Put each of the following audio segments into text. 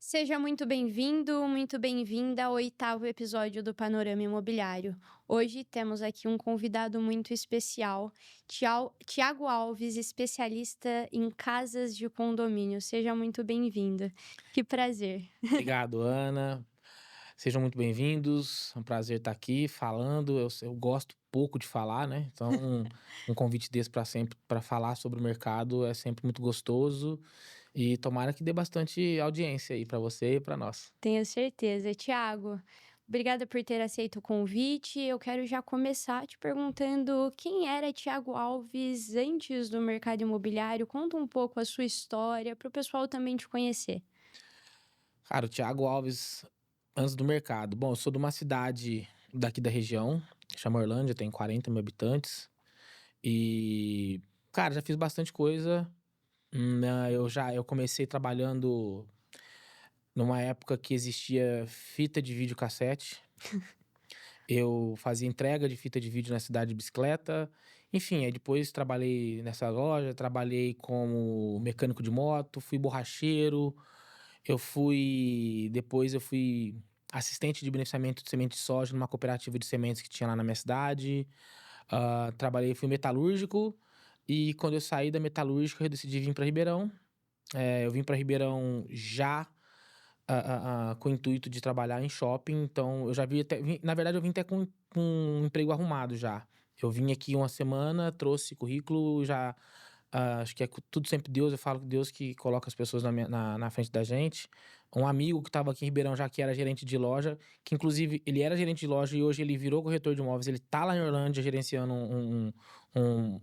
Seja muito bem-vindo, muito bem-vinda ao oitavo episódio do Panorama Imobiliário. Hoje temos aqui um convidado muito especial, Tiago Alves, especialista em casas de condomínio. Seja muito bem-vindo. Que prazer. Obrigado, Ana. Sejam muito bem-vindos. É um prazer estar aqui falando. Eu gosto pouco de falar, né? Então, um convite desse para sempre para falar sobre o mercado é sempre muito gostoso e tomara que dê bastante audiência aí para você e para nós. Tenho certeza. Tiago, obrigada por ter aceito o convite. Eu quero já começar te perguntando quem era Tiago Alves antes do mercado imobiliário. Conta um pouco a sua história para o pessoal também te conhecer. Cara, o Thiago Alves, antes do mercado. Bom, eu sou de uma cidade daqui da região, chama Orlândia, tem 40 mil habitantes. E, cara, já fiz bastante coisa. Eu comecei trabalhando numa época que existia fita de videocassete. Eu fazia entrega de fita de vídeo na cidade de bicicleta. Enfim, aí depois trabalhei nessa loja, trabalhei como mecânico de moto, fui borracheiro, depois eu fui assistente de beneficiamento de semente de soja numa cooperativa de sementes que tinha lá na minha cidade. Fui metalúrgico e quando eu saí da metalúrgica eu decidi vir para Ribeirão. Eu vim para Ribeirão já com o intuito de trabalhar em shopping, então eu já na verdade eu vim até com um emprego arrumado já. Eu vim aqui uma semana, trouxe currículo, já, acho que é tudo sempre Deus, eu falo que Deus que coloca as pessoas na frente da gente. Um amigo que estava aqui em Ribeirão já que era gerente de loja, que inclusive ele era gerente de loja e hoje ele virou corretor de imóveis, ele tá lá em Orlândia gerenciando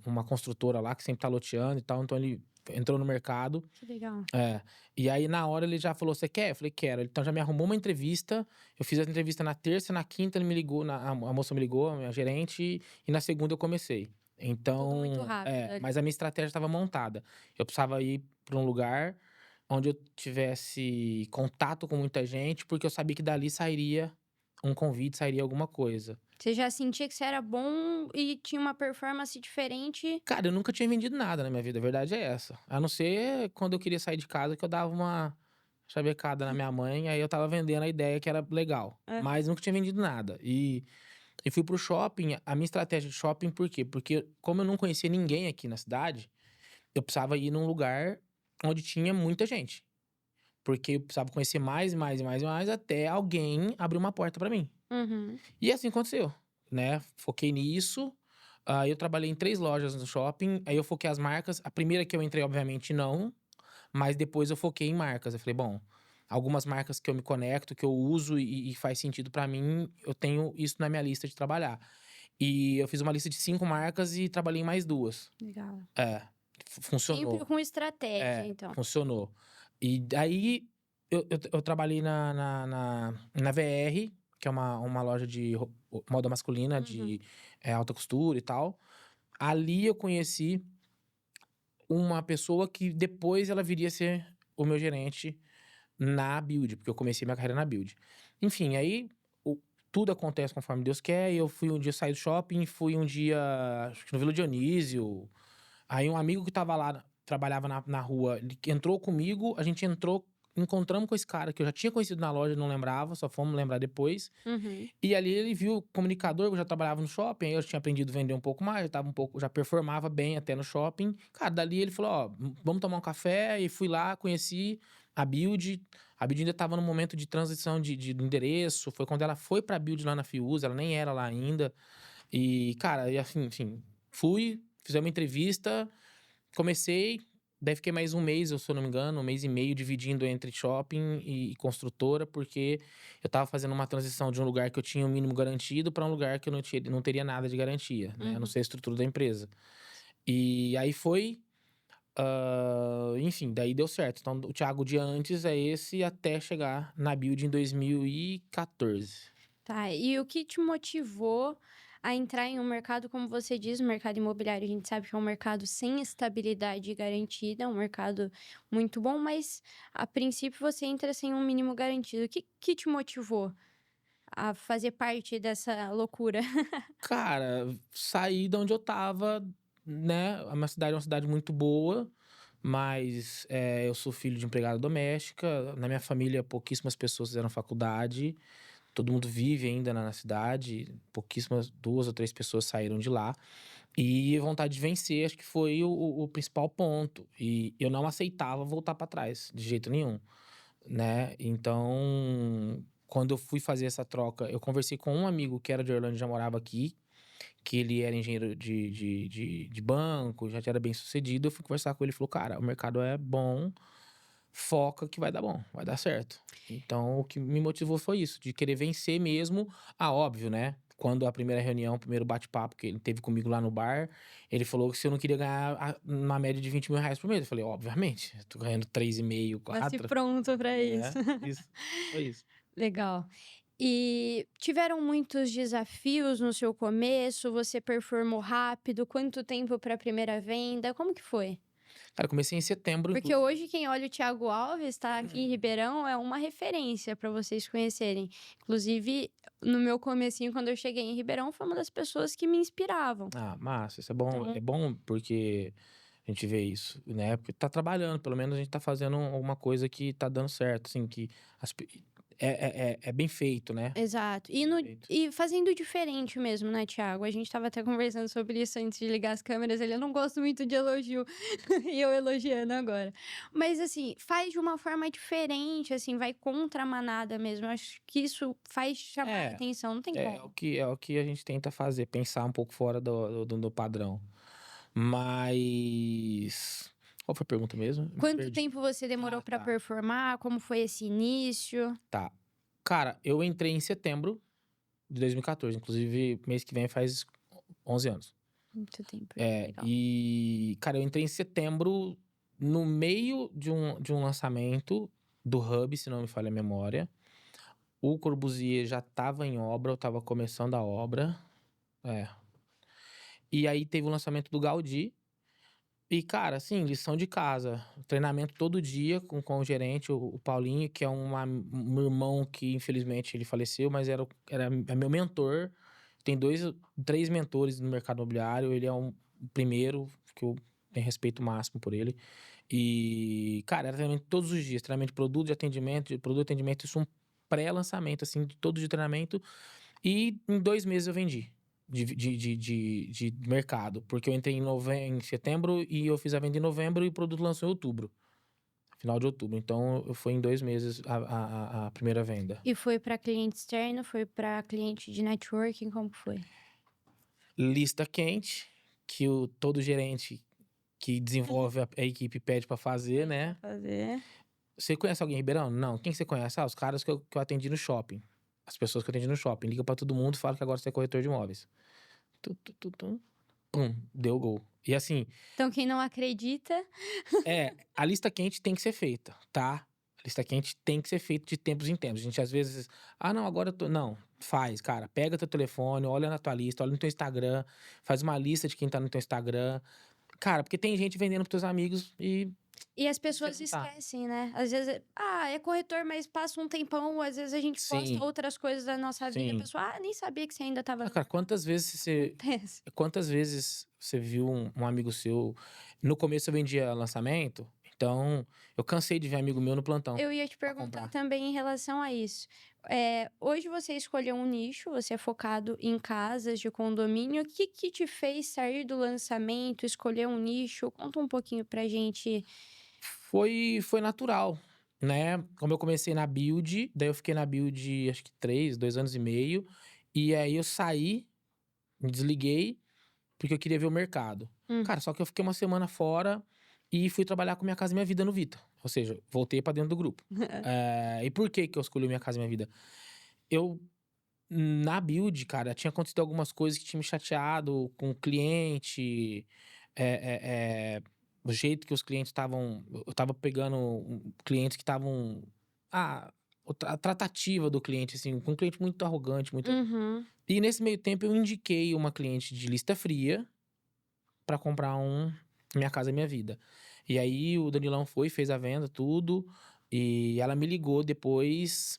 uma construtora lá que sempre tá loteando e tal, então ele entrou no mercado. Que legal. É. E aí, na hora, ele já falou: "Você quer?" Eu falei: "Quero". Então já me arrumou uma entrevista. Eu fiz a entrevista na terça, na quinta ele me ligou, a moça me ligou, a minha gerente, e na segunda eu comecei. Tudo muito Então, rápido mas ali. a minha estratégia estava montada. Eu precisava ir para um lugar onde eu tivesse contato com muita gente, porque eu sabia que dali sairia um convite, sairia alguma coisa. Você já sentia que você era bom e tinha uma performance diferente. Cara, eu nunca tinha vendido nada na minha vida, a verdade é essa. A não ser quando eu queria sair de casa que eu dava uma chavecada na minha mãe, aí eu estava vendendo a ideia que era legal, mas Aham. nunca tinha vendido nada. E fui para o shopping, a minha estratégia de shopping por quê? Porque como eu não conhecia ninguém aqui na cidade, eu precisava ir num lugar onde tinha muita gente, porque eu precisava conhecer mais e mais e mais e mais até alguém abrir uma porta pra mim. Uhum. E assim aconteceu, né, foquei nisso. Eu trabalhei em 3 lojas no shopping, aí eu foquei as marcas. A primeira que eu entrei, obviamente, não, mas depois eu foquei em marcas. Eu falei: "Bom, algumas marcas que eu me conecto, que eu uso e faz sentido pra mim, eu tenho isso na minha lista de trabalhar". E eu fiz uma lista de 5 marcas e trabalhei em mais 2. Legal. É, Sempre funcionou. com estratégia, É, então. funcionou. E daí eu trabalhei na VR, que é uma loja de moda masculina, Uhum. alta costura e tal. Ali eu conheci uma pessoa que depois ela viria a ser o meu gerente na Build, porque eu comecei minha carreira na Build. Enfim, aí o tudo acontece conforme Deus quer, e eu fui um dia sair do shopping, fui um dia, acho que no Vila Dionísio. Aí um amigo que estava lá, trabalhava na rua, ele que entrou comigo, a gente entrou, encontramos com esse cara que eu já tinha conhecido na loja, não lembrava, só fomos lembrar depois. Uhum. E ali ele viu o comunicador, eu já trabalhava no shopping, aí eu tinha aprendido a vender um pouco mais, já performava bem até no shopping. Cara, dali ele falou: "Ó, vamos tomar um café", e fui lá, conheci a Build. A Build ainda estava no momento de transição de endereço, foi quando ela foi pra Build lá na Fiuza, ela nem era lá ainda. E, cara, e assim, enfim, fizemos uma entrevista, comecei, daí fiquei mais um mês, se eu não me engano, um mês e meio dividindo entre shopping e construtora, porque eu estava fazendo uma transição de um lugar que eu tinha o mínimo garantido para um lugar que eu não teria nada de garantia, né, eu não Uhum. sei a estrutura da empresa. E aí enfim, daí deu certo. Então o Thiago de antes é esse até chegar na Build em 2014. Tá, e o que te motivou a entrar em um mercado, como você diz, o mercado imobiliário, a gente sabe que é um mercado sem estabilidade garantida, é um mercado muito bom, mas a princípio você entra sem um mínimo garantido. O que te motivou a fazer parte dessa loucura? Cara, saí da onde eu estava, né, a minha cidade é uma cidade muito boa, Mas eu sou filho de empregada doméstica. Na minha família, pouquíssimas pessoas fizeram faculdade. Todo mundo vive ainda na cidade. Pouquíssimas, 2 ou 3 pessoas saíram de lá. E vontade de vencer, acho que foi o principal ponto. E eu não aceitava voltar para trás, de jeito nenhum, né? Então, quando eu fui fazer essa troca, eu conversei com um amigo que era de Orlândia, já morava aqui, que ele era engenheiro de banco, já era bem sucedido. Eu fui conversar com ele e falou: Cara, o mercado é bom, foca que vai dar bom, vai dar certo. Então, o que me motivou foi isso, de querer vencer mesmo. Ah, óbvio, né? Quando a primeira reunião, o primeiro bate-papo que ele teve comigo lá no bar, ele falou que se eu não queria ganhar uma média de 20 mil reais por mês. Eu falei, obviamente, eu tô ganhando 3,5, Nasci 4. pronto pra isso. É, isso. Foi isso. Legal. E tiveram muitos desafios no seu começo? Você performou rápido? Quanto tempo para a primeira venda? Como que foi? Cara, eu comecei em setembro, Porque inclusive. hoje quem olha o Thiago Alves, tá aqui em Ribeirão, é uma referência para vocês conhecerem. Inclusive, no meu comecinho, quando eu cheguei em Ribeirão, foi uma das pessoas que me inspiravam. Ah, massa, isso é bom. Então, É bom porque a gente vê isso, né? Porque tá trabalhando, pelo menos a gente tá fazendo alguma coisa que tá dando certo, assim, que é bem feito, né? exato. Bem feito. E fazendo diferente mesmo, né, Thiago? A gente estava até conversando sobre isso antes de ligar as câmeras. Ele, eu não gosto muito de elogio. E eu elogiando agora. Mas, assim, faz de uma forma diferente, assim, vai contra a manada mesmo. Eu acho que isso faz chamar a É, atenção, não tem como. é o que a gente tenta fazer, pensar um pouco fora do padrão. Mas. Qual foi a pergunta mesmo? Me Quanto perdi. tempo você demorou Ah, para tá. performar? Como foi esse início? Tá. Cara, eu entrei em setembro de 2014. Inclusive, mês que vem faz 11 anos. Muito tempo já, É, legal. e, cara, eu entrei em setembro, no meio de um lançamento do Hub, se não me falha a memória. O Corbusier já tava em obra, eu tava começando a obra. É. E aí teve o lançamento do Gaudí. E, cara, assim, lição de casa. Treinamento todo dia com o gerente, o Paulinho, que é um irmão que, infelizmente, ele faleceu, mas é meu mentor. Tem 3 mentores no mercado imobiliário. Ele é o primeiro, que eu tenho respeito máximo por ele. E, cara, era treinamento todos os dias. Treinamento de produto de atendimento. Isso um pré-lançamento, assim, de todo de treinamento. E em 2 meses eu vendi de mercado. Porque eu entrei em setembro e eu fiz a venda em novembro e o produto lançou em outubro. Final de outubro. Então, foi em 2 meses a primeira venda. E foi para cliente externo, foi para cliente de networking, como que foi? Lista quente, que todo gerente que desenvolve a equipe pede pra fazer, Pede pra né? fazer. Você conhece alguém em Ribeirão? Não. Quem você conhece? Ah, os caras que eu atendi no shopping. As pessoas que eu atendi no shopping. Liga pra todo mundo e fala que agora você é corretor de imóveis. Tu, tu, tu, tu. Pum, deu gol. E assim, Então, quem não acredita, a lista quente tem que ser feita, tá? A lista quente tem que ser feita de tempos em tempos. A gente às vezes, não, agora eu tô. Não, faz, cara. Pega teu telefone, olha na tua lista, olha no teu Instagram, faz uma lista de quem tá no teu Instagram. Cara, porque tem gente vendendo pros teus amigos e e as você pessoas não tá. esquecem, né? Às vezes, é corretor, mas passa um tempão, às vezes a gente posta Sim, outras coisas da nossa vida, a sim. pessoa, nem sabia que você ainda estava Ah, no cara, mercado. Acontece. quantas vezes você viu um amigo seu. No começo eu vendia lançamento, então eu cansei de ver amigo meu no plantão Eu ia te pra perguntar comprar. também em relação a isso. Hoje você escolheu um nicho, você é focado em casas de condomínio. O que que te fez sair do lançamento, escolher um nicho? Conta um pouquinho pra gente. Foi natural, né? Como eu comecei na Build, daí eu fiquei na Build acho que 2 anos e meio. E aí eu saí, me desliguei, porque eu queria ver o mercado. Hum. Cara, só que eu fiquei uma semana fora e fui trabalhar com Minha Casa Minha Vida no Vita. Ou seja, voltei pra dentro do grupo. E por que que eu escolhi Minha Casa Minha Vida? Eu, na Build, cara, tinha acontecido algumas coisas que tinham me chateado com o cliente. É, é, é, o jeito que os clientes estavam. Eu tava pegando clientes que estavam. Ah, a tratativa do cliente, assim, com um cliente muito arrogante, muito. Uhum. E nesse meio tempo eu indiquei uma cliente de lista fria pra comprar Minha Casa Minha Vida. E aí o Danilão fez a venda, tudo. E ela me ligou depois.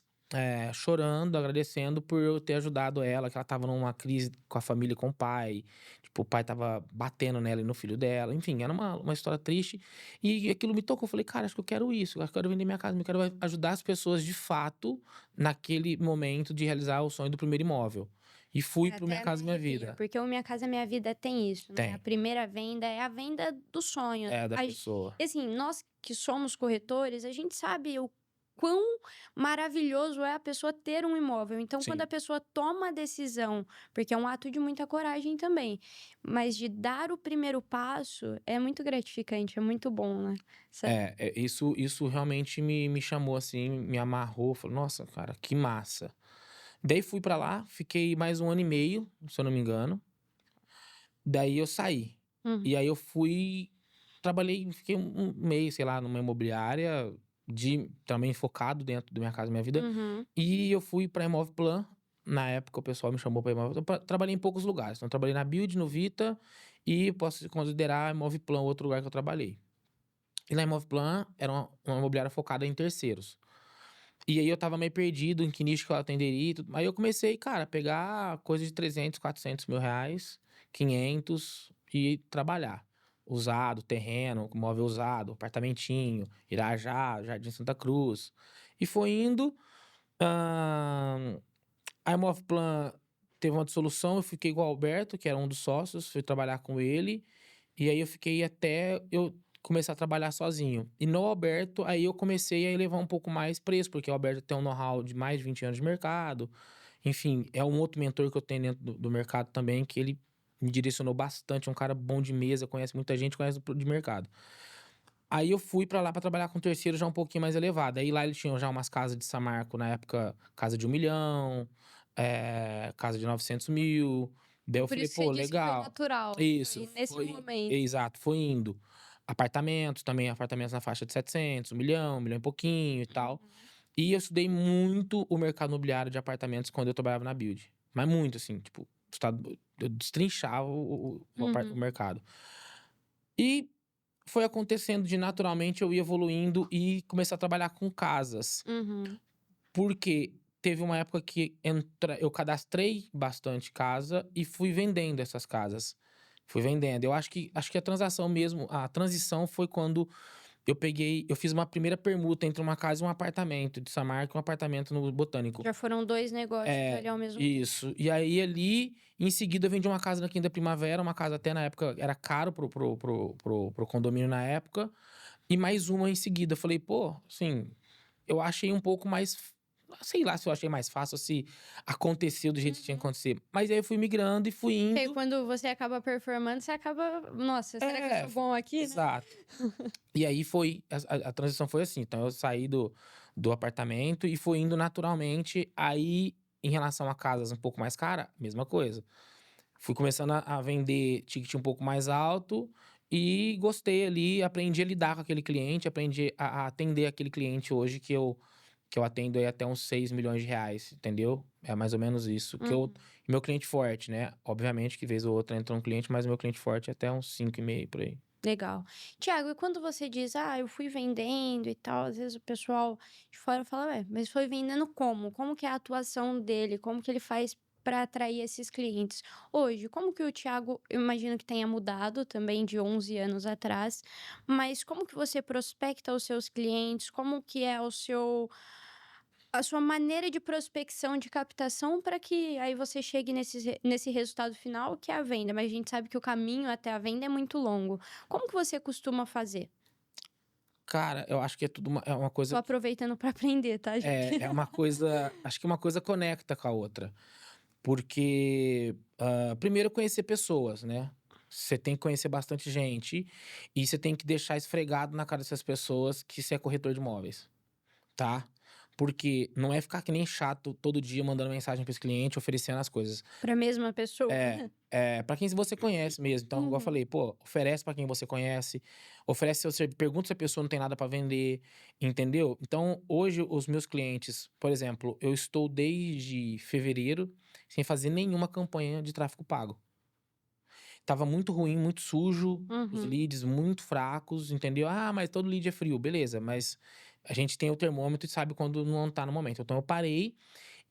chorando, agradecendo por eu ter ajudado ela, que ela estava numa crise com a família, com o pai. Tipo, o pai estava batendo nela e no filho dela. Enfim, era uma história triste. E aquilo me tocou. Eu falei, cara, acho que eu quero isso. Acho que eu quero vender minha casa. Eu quero ajudar as pessoas de fato naquele momento de realizar o sonho do primeiro imóvel. E fui É, pro até Minha Casa Minha arrepia, Vida. porque o Minha Casa Minha Vida tem isso, né? A Tem. primeira venda é a venda do sonho. É, da pessoa. E assim, nós que somos corretores, a gente sabe o quão maravilhoso é a pessoa ter um imóvel. Então, quando Sim. a pessoa toma a decisão, porque é um ato de muita coragem também, mas de dar o primeiro passo, é muito gratificante, é muito bom, né? Isso realmente me chamou, assim, me amarrou. Falei, nossa, cara, que massa. Daí fui pra lá, fiquei mais 1 ano e meio, se eu não me engano. Daí eu saí. Uhum. E aí eu fui, trabalhei, fiquei um mês, sei lá, numa imobiliária, também focado dentro do Minha Casa Minha Vida. Uhum. E eu fui pra Imóvelplan. Na época o pessoal me chamou pra Imóvel. Trabalhei em poucos lugares. Então, eu trabalhei na Build, no Vita, e posso considerar a Imóvelplan outro lugar que eu trabalhei. E na Imóvelplan era uma imobiliária focada em terceiros. E aí eu estava meio perdido em que nicho que eu atenderia e tudo. Aí eu comecei, cara, a pegar coisa de 300, 400 mil reais, 500 e trabalhar. Usado, terreno, móvel usado, apartamentinho, Irajá, Jardim Santa Cruz. E foi indo. ahn, a Imóvelplan teve uma dissolução, eu fiquei com o Alberto, que era um dos sócios, fui trabalhar com ele. E aí eu fiquei até eu começar a trabalhar sozinho. E no Alberto, aí eu comecei a elevar um pouco mais preço, porque o Alberto tem um know-how de mais de 20 anos de mercado. Enfim, é um outro mentor que eu tenho dentro do mercado também, que ele me direcionou bastante, é um cara bom de mesa, conhece muita gente, conhece de mercado. Aí eu fui pra lá pra trabalhar com terceiro já um pouquinho mais elevado. Aí lá eles tinham já umas casas de Samarco, na época, casa de 1 milhão, casa de 900 mil. Daí eu Por falei, isso que você pô, disse que foi legal. natural. Isso, Foi nesse foi. momento. Exato, foi indo. Apartamentos também, apartamentos na faixa de 700, 1 milhão e pouquinho e tal. Uhum. E eu estudei muito o mercado imobiliário de apartamentos quando eu trabalhava na Build. Mas muito, assim, tipo, eu destrinchava o Uhum. mercado. E foi acontecendo de naturalmente eu ir evoluindo e começar a trabalhar com casas. Uhum. Porque teve uma época que eu cadastrei bastante casa e fui vendendo essas casas. Fui vendendo. Eu acho que a transação mesmo, a transição foi quando eu fiz uma primeira permuta entre uma casa e um apartamento de Samarca e um apartamento no Botânico. Já foram 2 negócios É, ali ao mesmo tempo. isso. E aí ali, em seguida, eu vendi uma casa na Quinta Primavera, uma casa até na época era caro pro condomínio na época, e mais uma em seguida. Eu falei, pô, assim, eu achei um pouco mais. Sei lá se eu achei mais fácil, se aconteceu do jeito que tinha que Uhum. acontecer. Mas aí eu fui migrando e fui Porque aí indo. quando você acaba performando, você acaba: "Nossa, será que eu É, sou bom aqui, né?" exato. E aí foi. A transição foi assim. Então eu saí do apartamento e fui indo naturalmente. Aí, em relação a casas um pouco mais cara, mesma coisa. Fui começando a vender ticket um pouco mais alto e gostei ali, aprendi a lidar com aquele cliente, aprendi a atender aquele cliente hoje que eu atendo aí até uns 6 milhões de reais, entendeu? É mais ou menos isso. Uhum. Meu cliente forte, né? Obviamente que vez ou outra entra um cliente, mas o meu cliente forte é até uns 5,5 por aí. Legal. Tiago, e quando você diz: "Ah, eu fui vendendo e tal", às vezes o pessoal de fora fala: "Ué, mas foi vendendo como? Como que é a atuação dele? Como que ele faz para atrair esses clientes?" Hoje, como que o Tiago, eu imagino que tenha mudado também de 11 anos atrás, mas como que você prospecta os seus clientes? Como que é a sua maneira de prospecção, de captação, para que aí você chegue nesse resultado final, que é a venda, mas a gente sabe que o caminho até a venda é muito longo. Como que você costuma fazer? Cara, eu acho que é tudo é uma Tô coisa. aproveitando para aprender, tá, gente? É uma coisa. Acho que uma coisa conecta com a outra. Porque, primeiro conhecer pessoas, né. Você tem que conhecer bastante gente, e você tem que deixar esfregado na cara dessas pessoas que você é corretor de imóveis, tá. Porque não é ficar que nem chato todo dia mandando mensagem para esse cliente, oferecendo as coisas. Pra mesma pessoa? Pra quem você conhece mesmo. Então, igual eu Uhum. falei, pô, oferece pra quem você conhece, oferece seu serviço, pergunta se a pessoa não tem nada pra vender, entendeu? Então, hoje os meus clientes, por exemplo, eu estou desde fevereiro sem fazer nenhuma campanha de tráfego pago. Tava muito ruim, muito sujo, os Uhum. leads muito fracos, entendeu? Ah, mas todo lead é frio, beleza, mas A gente tem o termômetro e sabe quando não tá no momento. Então eu parei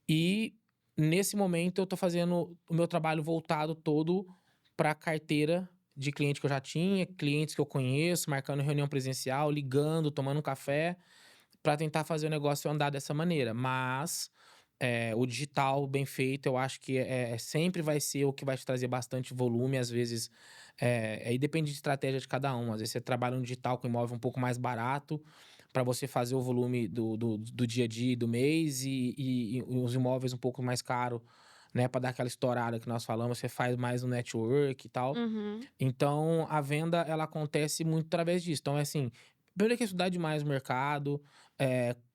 e nesse momento eu tô fazendo o meu trabalho voltado todo pra carteira de cliente que eu já tinha, clientes que eu conheço, marcando reunião presencial, ligando, tomando um café, pra tentar fazer o negócio andar dessa maneira. Mas, o digital bem feito, eu acho que sempre vai ser o que vai te trazer bastante volume. Às vezes, aí depende de estratégia de cada um. Às vezes você trabalha no digital com imóvel um pouco mais barato, para você fazer o volume do dia a dia e do mês, e os imóveis um pouco mais caro, né, para dar aquela estourada que nós falamos, você faz mais no network e tal. Uhum. Então, a venda, ela acontece muito através disso. Então, é assim, primeiro que estudar demais o mercado,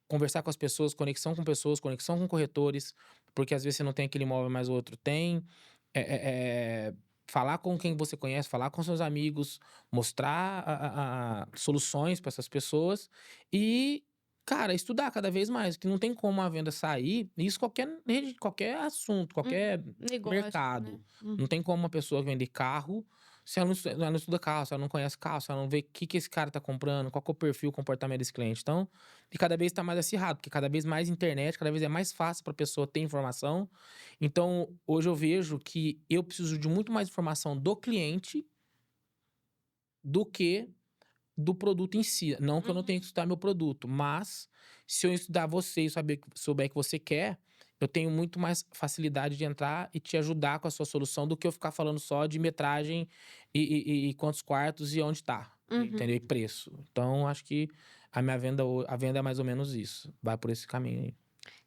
conversar com as pessoas, conexão com corretores, porque às vezes você não tem aquele imóvel, mas o outro tem. Eh eh eh, falar com quem você conhece, falar com seus amigos, mostrar soluções para essas pessoas e, cara, estudar cada vez mais, que não tem como a venda sair, isso qualquer assunto, qualquer Negócio, né. mercado. Não Uhum. tem como uma pessoa vender carro se ela não estuda carro, se ela não conhece carro, se ela não vê o que que esse cara tá comprando, qual que é o perfil, o comportamento desse cliente. Então, e cada vez tá mais acirrado, porque cada vez mais internet, cada vez é mais fácil pra pessoa ter informação. Então, hoje eu vejo que eu preciso de muito mais informação do cliente do que do produto em si. Não que eu não tenha que Uhum. estudar meu produto, mas se eu estudar você e souber o que você quer, eu tenho muito mais facilidade de entrar e te ajudar com a sua solução do que eu ficar falando só de metragem e quantos quartos e onde tá, entendeu? Uhum. E preço. Então, acho que a venda é mais ou menos isso, vai por esse caminho aí.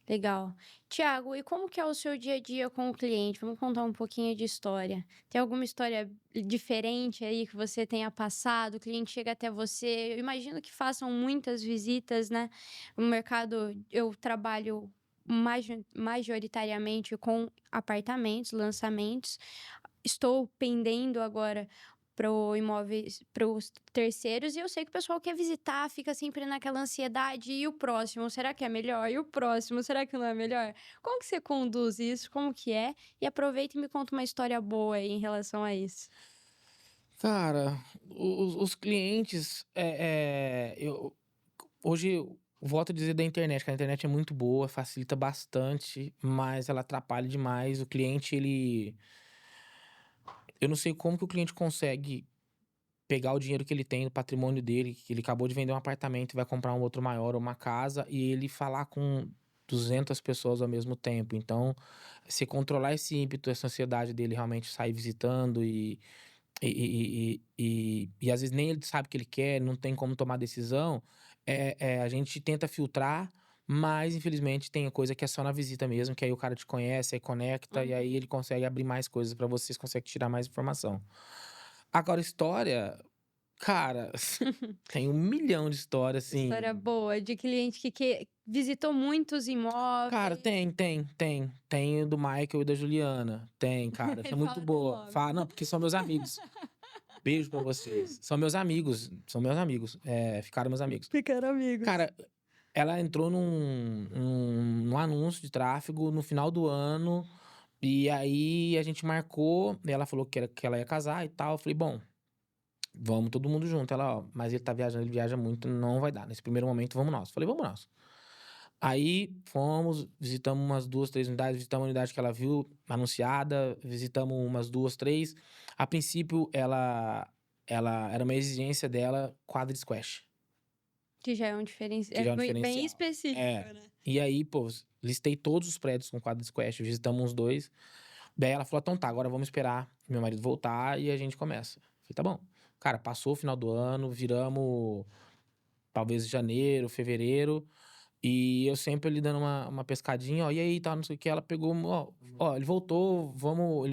Legal. Tiago, e como que é o seu dia a dia com o cliente? Vamos contar um pouquinho de história. Tem alguma história diferente aí que você tenha passado? O cliente chega até você. Eu imagino que façam muitas visitas, né? No mercado, eu trabalho majoritariamente com apartamentos, lançamentos. Estou pendendo agora para os terceiros, e eu sei que o pessoal quer visitar, fica sempre naquela ansiedade: "E o próximo, será que é melhor? E o próximo, será que não é melhor?". Como que você conduz isso? Como que é? E aproveita e me conta uma história boa aí em relação a isso. Cara, os clientes, eu hoje eu volto a dizer da internet, que a internet é muito boa, facilita bastante, mas ela atrapalha demais. O cliente, eu não sei como que o cliente consegue pegar o dinheiro que ele tem, o patrimônio dele, que ele acabou de vender um apartamento e vai comprar um outro maior ou uma casa, e ele falar com 200 pessoas ao mesmo tempo. Então, se controlar esse ímpeto, essa ansiedade dele realmente sair visitando e às vezes nem ele sabe o que ele quer, não tem como tomar decisão, a gente tenta filtrar, mas infelizmente tem coisa que é só na visita mesmo, que aí o cara te conhece, aí conecta, e aí Uhum. ele consegue abrir mais coisas pra vocês, consegue tirar mais informação. Agora história, cara, tem 1 milhão de histórias, assim. História boa de cliente que visitou muitos Cara, imóveis. tem. Tem o do Michael e da Juliana. Tem, cara, essa é muito Fala até o boa. nome. Não, porque são meus amigos. Beijo pra vocês. São meus amigos, ficaram meus amigos. Ficaram amigos. Cara, ela entrou num anúncio de tráfego no final do ano, e aí a gente marcou, e ela falou que ela ia casar e tal. Eu falei: "Bom, vamos todo mundo junto". Ela: "Ó, mas ele tá viajando, ele viaja muito, não vai dar. Nesse primeiro momento, vamos nós". Eu falei: "Vamos nós". Aí fomos, visitamos umas 2, 3 unidades, visitamos a unidade que ela viu anunciada, visitamos umas 2, 3. A princípio, ela era uma exigência dela quadra de squash, Que já é um diferen que é já é um bem diferencial. específico, É. né. E aí, pô, listei todos os prédios com quadra de squash, visitamos uns 2. Daí ela falou: "Então tá, agora vamos esperar meu marido voltar e a gente começa". Falei: "Tá bom". Cara, passou o final do ano, viramos talvez janeiro, fevereiro. E eu sempre ali dando uma pescadinha, ó, e aí, tal, não sei o que, ela pegou, ó, ele voltou,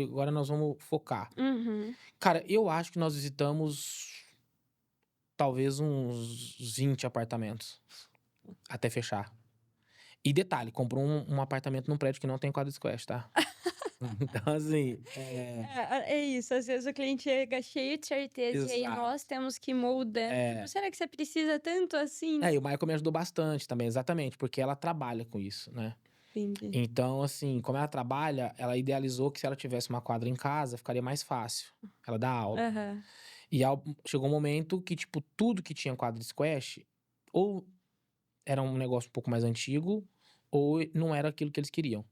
agora nós vamos focar. Uhum. Cara, eu acho que nós visitamos talvez uns 20 apartamentos, até fechar. E detalhe, comprou um apartamento num prédio que não tem quadra de squash, tá? Então assim, É isso, às vezes o cliente chega cheio de certeza e aí nós exato. temos que ir moldando, tipo: É. "Será que você precisa tanto assim?". E o Michael me ajudou bastante também, exatamente, porque ela trabalha com isso, né? Entendi. Então, assim, como ela trabalha, ela idealizou que se ela tivesse uma quadra em casa, ficaria mais fácil. Ela dá aula. Aham. E chegou um momento que, tipo, tudo que tinha quadra de squash, ou era um negócio um pouco mais antigo, ou não era aquilo que eles queriam.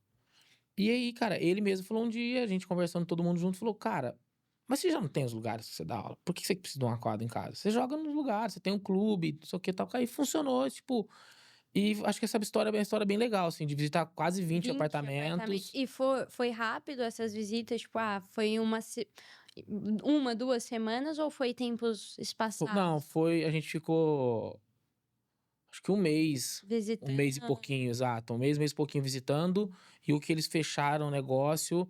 E aí, cara, ele mesmo falou um dia, a gente conversando todo mundo junto, falou: "Cara, mas você já não tem os lugares que você dá aula? Por que você precisa de uma quadra em casa? Você joga nos lugares, você tem um clube, não sei o que tal". Aí funcionou, tipo, e acho que essa história é uma história bem legal, assim, de visitar quase 20 20 apartamentos. apartamentos. E foi rápido essas visitas? Tipo, foi 1, 2 semanas ou foi tempos Não, espaçados? foi, a gente ficou, acho que um mês e Visitando. pouquinho, exato, um mês e pouquinho visitando, e o que eles fecharam o negócio,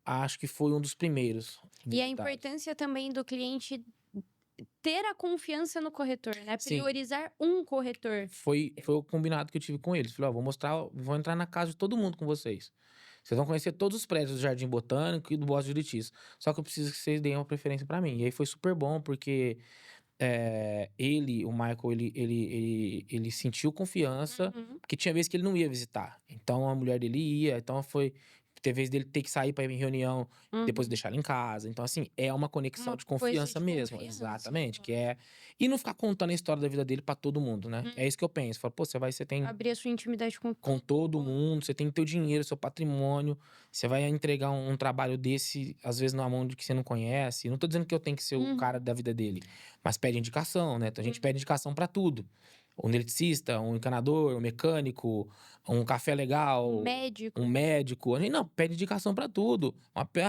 acho que foi um dos primeiros E a visitados. importância também do cliente ter a confiança no corretor, né, Sim. priorizar um corretor. Foi o combinado que eu tive com eles. Falei: "Ó, vou entrar na casa de todo mundo com vocês. Vocês vão conhecer todos os prédios do Jardim Botânico e do Bosque de Juritis. Só que eu preciso que vocês deem uma preferência pra mim". E aí foi super bom, porque, o Michael, ele sentiu confiança, Uhum, porque tinha vezes que ele não ia visitar. Então a mulher dele ia, então teve vez dele ter que sair pra ir em reunião, depois uhum. deixar ela em casa. Então, assim, é uma conexão Uma de coisa confiança de mesmo. confiança, Exatamente, que claro. é e não ficar contando a história da vida dele pra todo mundo, né. Hum, É isso que eu penso. Falo: "Pô, você tem abrir a sua intimidade com com todo todo mundo. mundo, você tem teu dinheiro, seu patrimônio, você vai entregar um trabalho desse, às vezes, numa mão de que você não conhece". Não tô dizendo que eu tenho que ser o cara Uhum, da vida dele, mas pede indicação, né. Então a gente uhum. pede indicação pra tudo. Um eletricista, um encanador, um mecânico, um café Um legal, um médico. médico. A gente não, pede indicação pra tudo.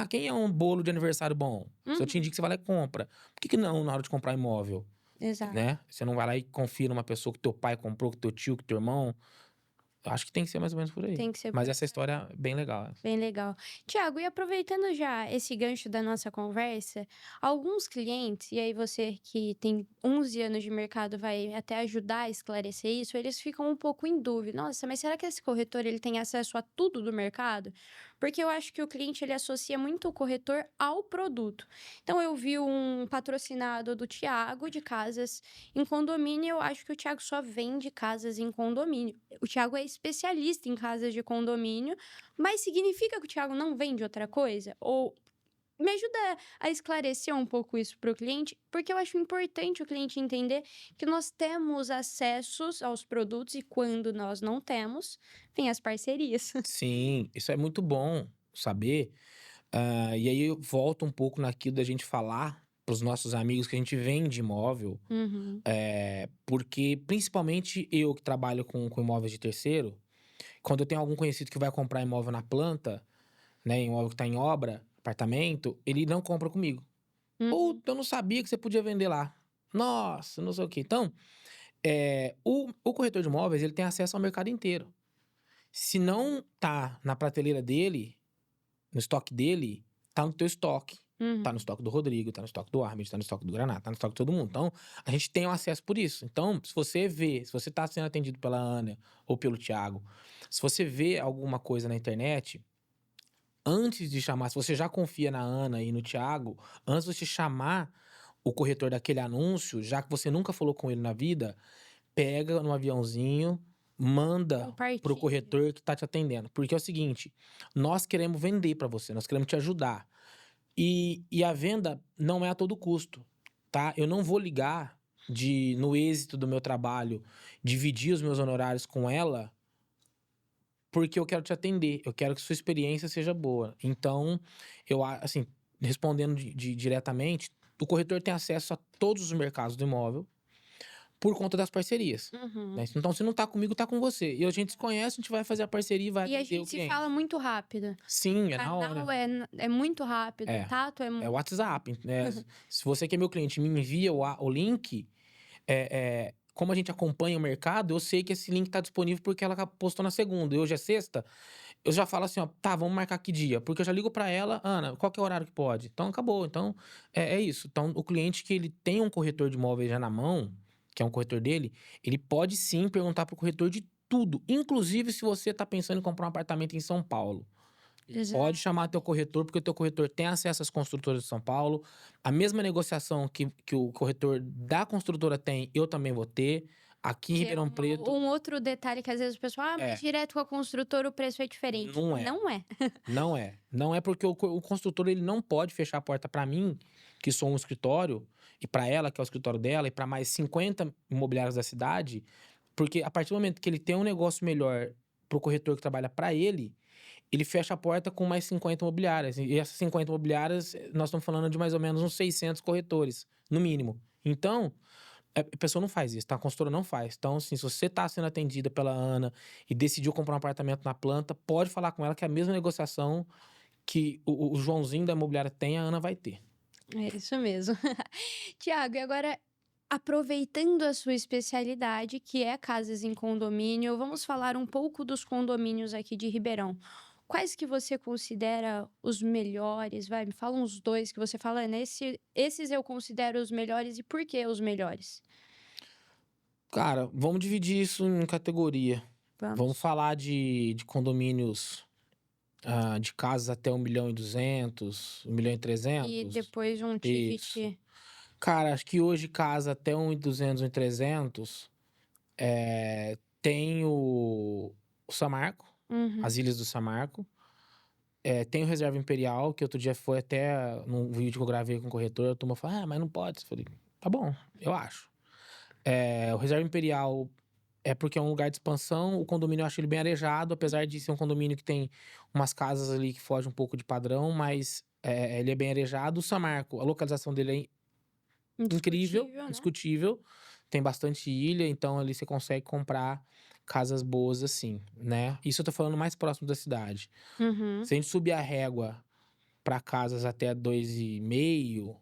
Quem é um bolo de aniversário bom? Se eu te Uhum, indico, você vai lá e compra. Por que que não na hora de comprar imóvel, exato. né? Você não vai lá e confia numa pessoa que teu pai comprou, que teu tio, que teu irmão. Acho que tem que ser mais ou menos por aí. Tem que ser Mas por essa essa história é bem legal. Bem legal. Tiago, e aproveitando já esse gancho da nossa conversa, alguns clientes, e aí você que tem 11 anos de mercado vai até ajudar a esclarecer isso, eles ficam um pouco em dúvida. Nossa, mas será que esse corretor ele tem acesso a tudo do mercado? Porque eu acho que o cliente ele associa muito o corretor ao produto. Então eu vi um patrocinado do Tiago de casas em condomínio, eu acho que o Tiago só vende casas em condomínio. O Tiago é especialista em casas de condomínio, mas significa que o Thiago não vende outra coisa? Ou me ajuda a esclarecer um pouco isso para o cliente, porque eu acho importante o cliente entender que nós temos acessos aos produtos e quando nós não temos, vem as parcerias. Sim, isso é muito bom saber. E aí eu volto um pouco naquilo da gente falar para os nossos amigos que a gente vende imóvel, Uhum, porque principalmente eu que trabalho com imóveis de terceiro, quando eu tenho algum conhecido que vai comprar imóvel na planta, né, imóvel que está em obra, apartamento, ele não compra comigo. uhum, "Puta, eu não sabia que você podia vender lá. Nossa, não sei o quê". Então, o corretor de imóveis, ele tem acesso ao mercado inteiro. Se não tá na prateleira dele, no estoque dele, tá no teu estoque. Tá no uhum. estoque do Rodrigo, tá no estoque do Armin, tá no estoque do Granata, tá no estoque de todo mundo. Então, a gente tem o acesso por isso. Então, se você tá sendo atendido pela Ana ou pelo Thiago, se você vê alguma coisa na internet, antes de chamar, se você já confia na Ana e no Thiago, antes de você chamar o corretor daquele anúncio, já que você nunca falou com ele na vida, pega no aviãozinho, manda pro Compartilha. corretor que tá te atendendo. Porque é o seguinte, nós queremos vender pra você, nós queremos te ajudar. E a venda não é a todo custo, tá? Eu não vou ligar no êxito do meu trabalho, dividir os meus honorários com ela, porque eu quero te atender, eu quero que sua experiência seja boa. Então, assim, respondendo diretamente, o corretor tem acesso a todos os mercados do imóvel, por conta das parcerias, Uhum. né. Então se não tá comigo, tá com você. E a gente se conhece, a gente vai fazer a parceria e vai E a atender o gente se fala cliente. muito rápido. O Sim, é na canal hora. é muito rápido, o É, tato é é o muito. WhatsApp, né. Se você que é meu cliente me envia o link, como a gente acompanha o mercado, eu sei que esse link tá disponível porque ela postou na segunda e hoje é sexta, eu já falo assim: "Ó, tá, vamos marcar que dia?", porque eu já ligo pra ela: "Ana, qual que é o horário que pode?". Então acabou, então é isso. Então o cliente que ele tem um corretor de imóveis já na mão, que é um corretor dele, ele pode sim perguntar para o corretor de tudo, inclusive se você tá pensando em comprar um apartamento em São Paulo. Pode chamar teu Exatamente. corretor, porque o teu corretor tem acesso às construtoras de São Paulo. A mesma negociação que o corretor da construtora tem, eu também vou ter. Aqui em Que é Ribeirão Preto um outro detalhe que às vezes o pessoal: "Ah, mas é, direto com a construtora o preço é diferente". não é. Não é. Não é. Não é porque o construtor ele não pode fechar a porta pra mim, que sou um escritório, e pra ela, que é o escritório dela, e pra mais 50 imobiliários da cidade, Porque a partir do momento que ele tem um negócio melhor pro corretor que trabalha para ele, ele fecha a porta com mais 50 imobiliárias. E essas 50 imobiliárias, nós estamos falando de mais ou menos uns 600 corretores, no mínimo. Então, a pessoa não faz isso, tá? A consultora não faz. Então, assim, se você tá sendo atendida pela Ana e decidiu comprar um apartamento na planta, pode falar com ela que a mesma negociação que o Joãozinho da imobiliária tem, a Ana vai ter. É isso mesmo. Tiago, e agora, aproveitando a sua especialidade, que é casas em condomínio, vamos falar um pouco dos condomínios aqui de Ribeirão. Quais que você considera os melhores? Vai, me fala uns dois que você fala, esses eu considero os melhores e por que os melhores? Cara, vamos dividir isso em categoria. Vamos Vamos. falar de condomínios de casas até 1.200.000, E 1.300.000. depois um Isso. ticket. Cara, acho que hoje casa até 1.200.000, 1.300.000, tem o Samarco, Uhum. as Ilhas do Samarco. Tem o Reserva Imperial, que outro dia foi até num vídeo que eu gravei com o corretor, a turma falou, mas não pode. Eu falei, tá bom, eu acho. O Reserva Imperial é porque é um lugar de expansão, o condomínio eu acho ele bem arejado, apesar de ser um condomínio que tem umas casas ali que fogem um pouco de padrão, mas ele é bem arejado. O Samarco, a localização dele é incrível, Indiscutível, né? indiscutível, tem bastante ilha, então ali você consegue comprar casas boas assim, né? Isso eu tô falando mais próximo da cidade. Uhum. Se a gente subir a régua para casas até 2,5,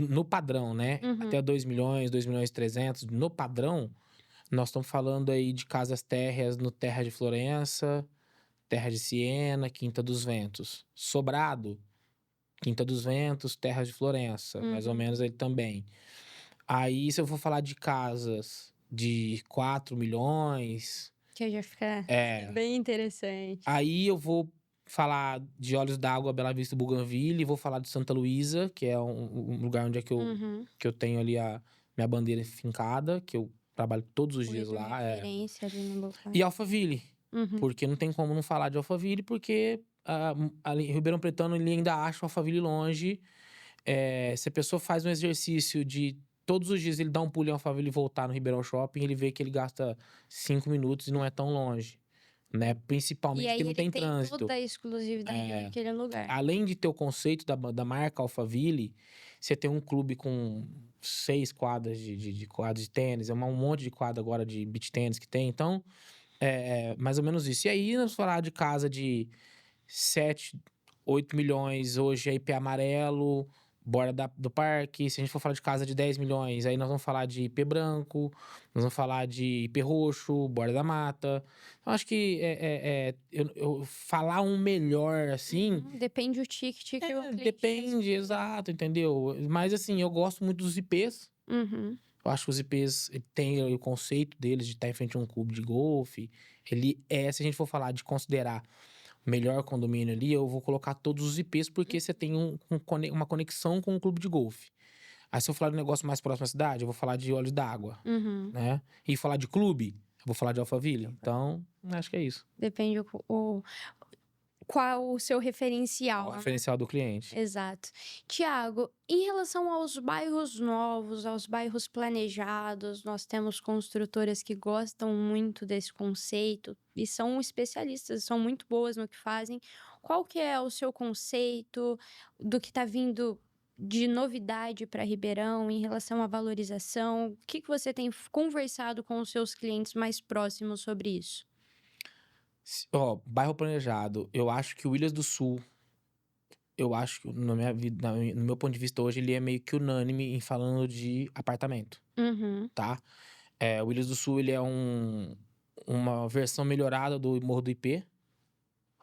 no padrão, né? Até Uhum. 2 milhões, 2.300.000, no padrão, nós estamos falando aí de casas térreas no Terra de Florença, Terra de Siena, Quinta dos Ventos. Sobrado, Quinta dos Ventos, Terra de Florença, mais ou Uhum. menos ele também. Aí, se eu for falar de casas de 4 milhões, Que já fica é, bem interessante. aí eu vou falar de Olhos d'Água, Bela Vista e Bougainville, e vou falar de Santa Luísa, que é um lugar onde é Uhum. que eu tenho ali a minha bandeira fincada, que eu trabalho todos os dias Cuido lá. referência ali no local. E Alphaville, Uhum. porque não tem como não falar de Alphaville, porque ali em Ribeirão Pretano ele ainda acha o Alphaville longe. Se a pessoa faz um exercício de todos os dias ele dar um pulo em Alphaville e voltar no Ribeirão Shopping, ele vê que ele gasta 5 minutos e não é tão longe, né? E Principalmente porque aí não ele tem tem trânsito. toda a exclusividade É, daquele lugar. além de ter o conceito da marca Alphaville, você tem um clube com 6 quadras de quadras de tênis, um monte de quadra agora de beach tênis que tem, então mais ou menos isso. E aí, nós falar de casa de 7, 8 milhões, hoje é IP amarelo, borda do parque. Se a gente for falar de casa de 10 milhões, aí nós vamos falar de IP branco, nós vamos falar de IP roxo, borda da mata. Então, acho que eu falar um melhor assim. Uhum. Depende do ticket que o cliente quer Depende, escolher. exato, entendeu? Mas assim, eu gosto muito dos IPs. Uhum. Eu acho que os IPs têm o conceito deles de estar em frente a um clube de golfe. Se a gente for falar de considerar o melhor condomínio ali, eu vou colocar todos os IPs porque você tem uma conexão com o clube de golfe. Aí se eu falar de um negócio mais próximo à cidade, eu vou falar de Olhos d'Água, Uhum. né? E falar de clube, eu vou falar de Alphaville. Então, acho que é isso. Depende qual o seu O referencial, né? referencial do cliente. Exato. Tiago, em relação aos bairros novos, aos bairros planejados, nós temos construtoras que gostam muito desse conceito e são especialistas, são muito boas no que fazem. Qual que é o seu conceito do que está vindo de novidade para Ribeirão em relação à valorização? O que você tem conversado com os seus clientes mais próximos sobre isso? Ó, bairro planejado. Eu acho que o Ilhas do Sul, eu acho que na minha vida, no meu ponto de vista hoje, ele é meio que unânime em falando de apartamento, Uhum, tá? O Ilhas do Sul, ele é uma versão melhorada do Morro do IP,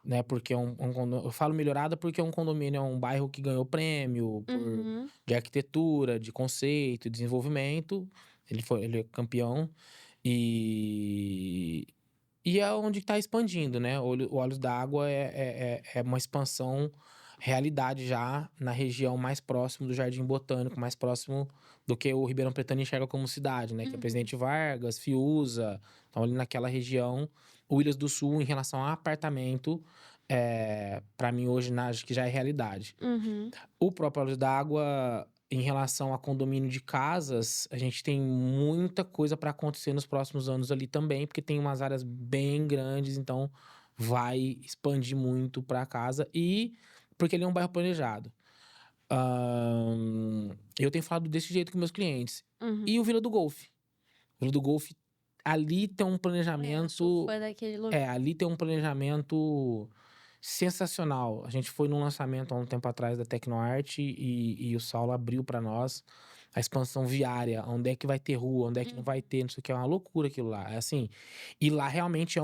né? Porque eu falo melhorada porque é um condomínio, é um bairro que ganhou prêmio uhum, de arquitetura, de conceito, desenvolvimento. Ele é campeão. E, e é onde está expandindo, né? O Olhos d'Água é uma expansão, realidade já na região mais próximo do Jardim Botânico, mais próximo do que o Ribeirão Pretano enxerga como cidade, né? Que é uhum, Presidente Vargas, Fiuza, então ali naquela região. O Ilhas do Sul, em relação a apartamento, para mim hoje acho que já é realidade. uhum. O próprio Olhos d'Água, em relação a condomínio de casas, a gente tem muita coisa para acontecer nos próximos anos ali também, porque tem umas áreas bem grandes, então vai expandir muito para casa e porque ele é um bairro planejado. Eu tenho falado desse jeito com meus clientes. Uhum. E o Vila do Golfe. Vila do Golfe, ali tem um Eu sou planejamento. fã daquele lugar. Ali tem um planejamento sensacional. A gente foi num lançamento há um tempo atrás da Tecnoarte e o Saulo abriu para nós a expansão viária, onde é que vai ter rua, onde é que não vai ter, não sei o que, é uma loucura aquilo lá. É assim, e lá realmente é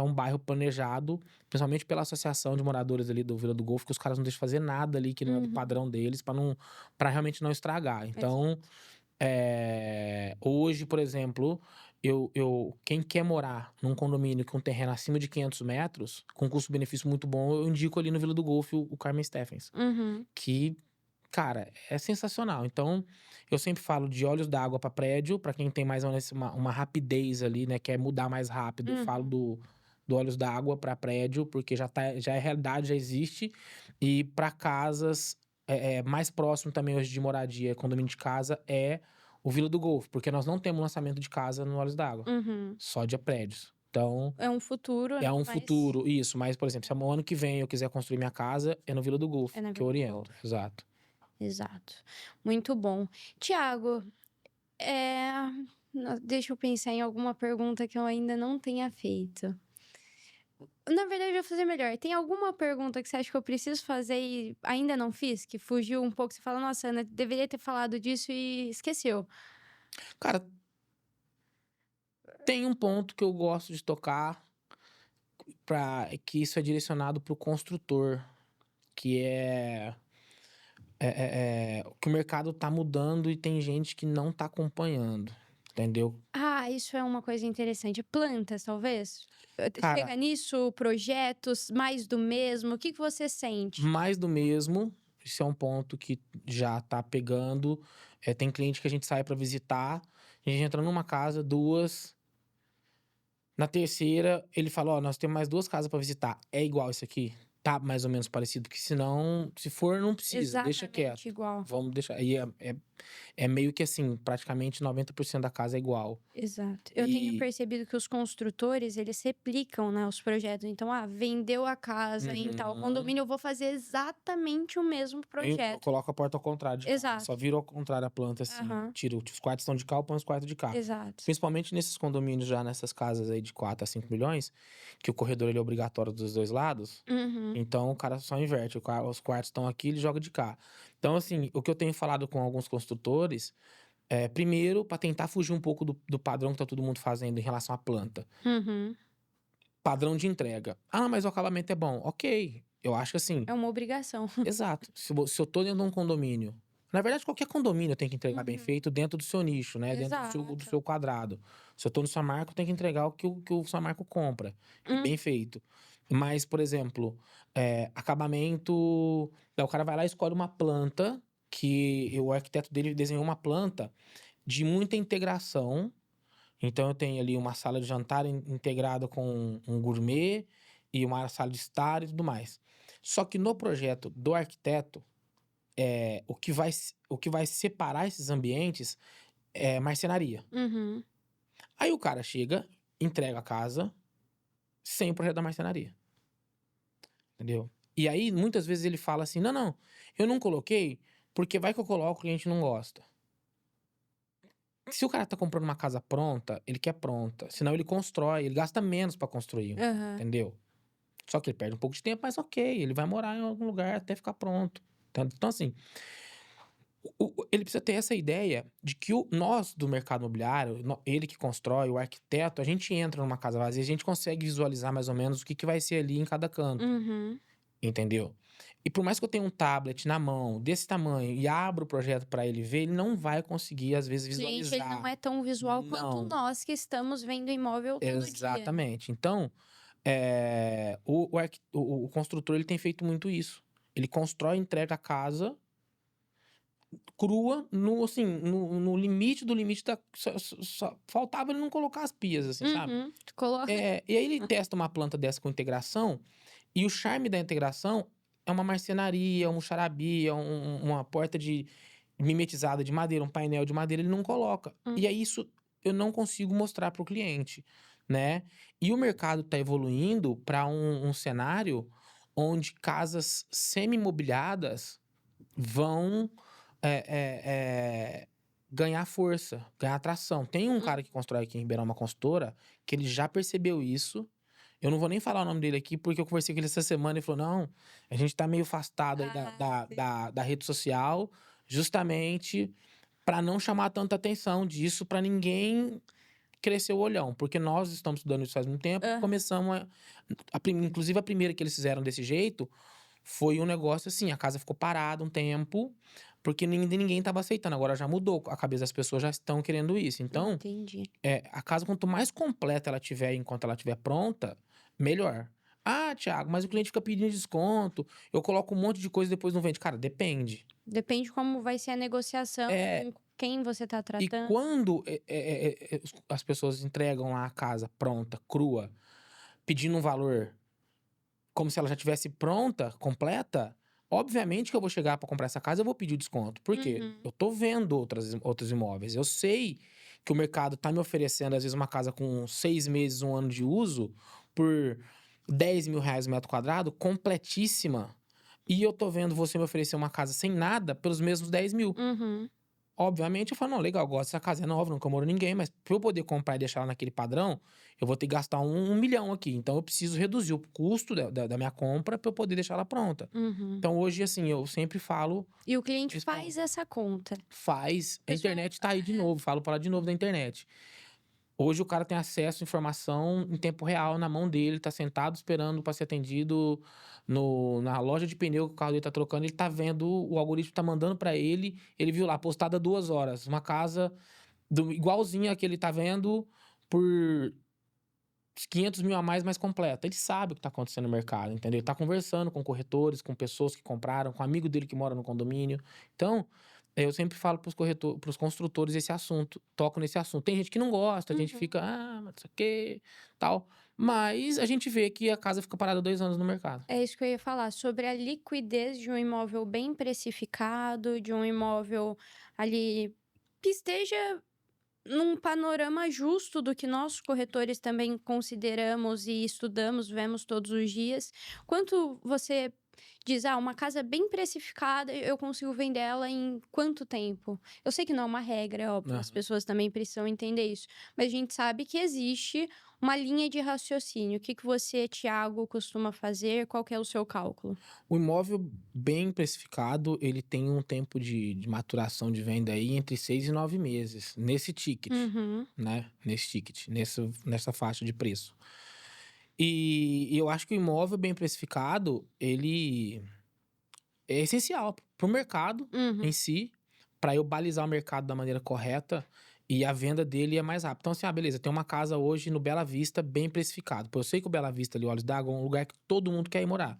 um bairro planejado, principalmente pela associação de moradores ali do Vila do Golfo, que os caras não deixam fazer nada ali que não é do padrão deles, para realmente não estragar. Então, hoje, por exemplo, quem quer morar num condomínio com terreno acima de 500 metros, com custo-benefício muito bom, eu indico ali no Vila do Golfo o Carmen Steffens, Uhum. que, cara, é sensacional. Então, eu sempre falo de olhos d'água para prédio, para quem tem mais ou menos uma rapidez ali, né, quer mudar mais rápido, eu falo do olhos d'água para prédio, porque já é realidade, já existe, e para casas mais próximo também hoje de moradia, condomínio de casa, é o Vila do Golfo, porque nós não temos lançamento de casa no Olhos d'Água, Uhum. só de prédios. Então, É um futuro, né? é um Mas futuro, isso. Mas, por exemplo, se o ano que vem eu quiser construir minha casa, é no Vila do Golfo, é na que eu Vila do oriento. Golfo. Exato. Exato. Muito bom. Tiago, deixa eu pensar em alguma pergunta que eu ainda não tenha feito. Na verdade, eu vou fazer melhor. Tem alguma pergunta que você acha que eu preciso fazer e ainda não fiz? Que fugiu um pouco? Você fala, nossa, Ana, deveria ter falado disso e esqueceu. Cara, tem um ponto que eu gosto de tocar, que isso é direcionado para o construtor, que que o mercado tá mudando e tem gente que não tá acompanhando, entendeu? Ah, isso é uma coisa interessante. Plantas, talvez? Cara, Chega nisso, projetos, mais do mesmo. O que que você sente? mais do mesmo, isso é um ponto que já tá pegando. Tem cliente que a gente sai pra visitar, a gente entra numa casa, duas. Na terceira, ele fala: Ó, nós temos mais duas casas pra visitar. É igual isso aqui? Tá mais ou menos parecido, porque senão, se for, não precisa, deixa Exatamente quieto. igual. Vamos deixar. Aí é meio que assim, praticamente 90% da casa é igual. Exato. Eu tenho E. percebido que os construtores, eles replicam, né, os projetos. Então, vendeu a casa em tal Uhum. condomínio, eu vou fazer exatamente o mesmo Eu projeto. coloco a porta ao contrário de cá. Exato. Só viro ao contrário a planta, assim. Aham. Tiro os quartos estão de cá, eu ponho os quartos de cá. Exato. Principalmente nesses condomínios já, nessas casas aí de 4 a 5 milhões, que o corredor ele é obrigatório dos dois lados. Uhum. Então o cara só inverte. Os quartos estão aqui, ele joga de cá. Então, assim, o que eu tenho falado com alguns construtores primeiro, para tentar fugir um pouco do padrão que tá todo mundo fazendo em relação à planta. Uhum. Padrão de entrega. Ah, mas o acabamento é bom. Ok. Eu acho assim. É uma obrigação. Exato. Se eu tô dentro de um condomínio. Na verdade, qualquer condomínio tem que entregar bem Uhum. feito dentro do seu nicho, né? Dentro do Exato. seu quadrado. Se eu tô no Samarco, tem que entregar o que o Samarco compra. E bem feito. Mas, por exemplo, acabamento. Daí o cara vai lá e escolhe uma planta que o arquiteto dele desenhou uma planta de muita integração. Então eu tenho ali uma sala de jantar integrada com um gourmet e uma sala de estar e tudo mais. Só que no projeto do arquiteto, o que vai separar esses ambientes é marcenaria. Uhum. Aí o cara chega, entrega a casa sem o projeto da marcenaria. Entendeu? E aí, muitas vezes ele fala assim: não, eu não coloquei porque vai que eu coloco e o cliente não gosta. Se o cara tá comprando uma casa pronta, ele quer pronta. Senão ele constrói, ele gasta menos pra construir, Aham. entendeu? Só que ele perde um pouco de tempo, mas ok, ele vai morar em algum lugar até ficar pronto. Então, assim, ele precisa ter essa ideia de que nós do mercado imobiliário, ele que constrói, o arquiteto, a gente entra numa casa vazia, a gente consegue visualizar mais ou menos o que vai ser ali em cada canto, Uhum. entendeu? E por mais que eu tenha um tablet na mão desse tamanho e abra o projeto pra ele ver, ele não vai conseguir, às vezes, Gente, ele não visualizar. é tão visual quanto Não, nós que estamos vendo imóvel todo dia. exatamente. Então, o construtor ele tem feito muito isso. Ele constrói e entrega a casa crua, assim, no limite do limite da. Só faltava ele não colocar as pias, assim, sabe? Uhum. Coloca. E aí ele testa uma planta dessa com integração, e o charme da integração é uma marcenaria, um charabi, uma porta mimetizada de madeira, um painel de madeira, ele não coloca. E aí isso eu não consigo mostrar para o cliente, né? E o mercado está evoluindo para um cenário onde casas semi-mobiliadas vão ganhar força, ganhar atração. Tem um cara que constrói aqui em Ribeirão, uma consultora, que ele já percebeu isso. Eu não vou nem falar o nome dele aqui, porque eu conversei com ele essa semana e ele falou: não, a gente tá meio afastado aí Ah, sim. da rede social, justamente para não chamar tanta atenção disso, para ninguém crescer o olhão. Porque nós estamos estudando isso faz muito tempo, Aham. começamos inclusive a primeira que eles fizeram desse jeito foi um negócio assim, a casa ficou parada um tempo, porque ninguém estava aceitando. Agora já mudou, a cabeça das pessoas já estão querendo isso. Então, Entendi. a casa, quanto mais completa ela tiver enquanto ela estiver pronta, melhor. Ah, Thiago, mas o cliente fica pedindo desconto, eu coloco um monte de coisa e depois não vende. Cara, depende. Depende como vai ser a negociação, É, com quem você tá e tratando. quando as pessoas entregam lá a casa pronta, crua, pedindo um valor como se ela já tivesse pronta, completa, obviamente que eu vou chegar para comprar essa casa, eu vou pedir o desconto. Por quê? Uhum. Eu tô vendo outros imóveis. Eu sei que o mercado tá me oferecendo, às vezes, uma casa com 6 meses, um ano de uso, por R$ 10.000 o metro quadrado, completíssima. E eu tô vendo você me oferecer uma casa sem nada pelos mesmos 10.000. Uhum. Obviamente, eu falo, não, legal, gosto dessa casa, é nova, nunca moro ninguém, mas pra eu poder comprar e deixar ela naquele padrão, eu vou ter que gastar 1 milhão aqui. Então, eu preciso reduzir o custo da minha compra pra eu poder deixar ela pronta. Uhum. Então, hoje, assim, eu sempre falo, E o cliente esse ponto. faz essa conta. Faz. A Pessoal, internet tá aí de novo, falo pra lá de novo da internet. Hoje o cara tem acesso à informação em tempo real na mão dele, tá sentado esperando para ser atendido na loja de pneu que o carro dele tá trocando, ele tá vendo, o algoritmo tá mandando para ele, ele viu lá, postada 2 horas, uma casa igualzinha a que ele tá vendo por 500 mil a mais, mais completa. Ele sabe o que tá acontecendo no mercado, entendeu? Ele tá conversando com corretores, com pessoas que compraram, com amigo dele que mora no condomínio. Então, eu sempre falo pros construtores esse assunto, toco nesse assunto. Tem gente que não gosta, a gente uhum. fica, mas não sei o quê, tal. Mas a gente vê que a casa fica parada 2 anos no mercado. É isso que eu ia falar, sobre a liquidez de um imóvel bem precificado, de um imóvel ali que esteja num panorama justo do que nós corretores também consideramos e estudamos, vemos todos os dias. Quanto você diz: "Ah, uma casa bem precificada, eu consigo vender ela em quanto tempo?". Eu sei que não é uma regra, é óbvio, as Aham. pessoas também precisam entender isso, mas a gente sabe que existe uma linha de raciocínio. O que que você, Thiago, costuma fazer? Qual que é o seu cálculo? O imóvel bem precificado, ele tem um tempo de maturação de venda aí entre 6 e 9 meses, nesse ticket, Uhum, né? Nesse ticket, nessa faixa de preço. E eu acho que o imóvel bem precificado, ele é essencial para o mercado em uhum. si, para eu balizar o mercado da maneira correta e a venda dele é mais rápida. Então, assim, beleza, tem uma casa hoje no Bela Vista bem precificado. Pô, eu sei que o Bela Vista ali, Olhos d'Água, é um lugar que todo mundo quer ir morar,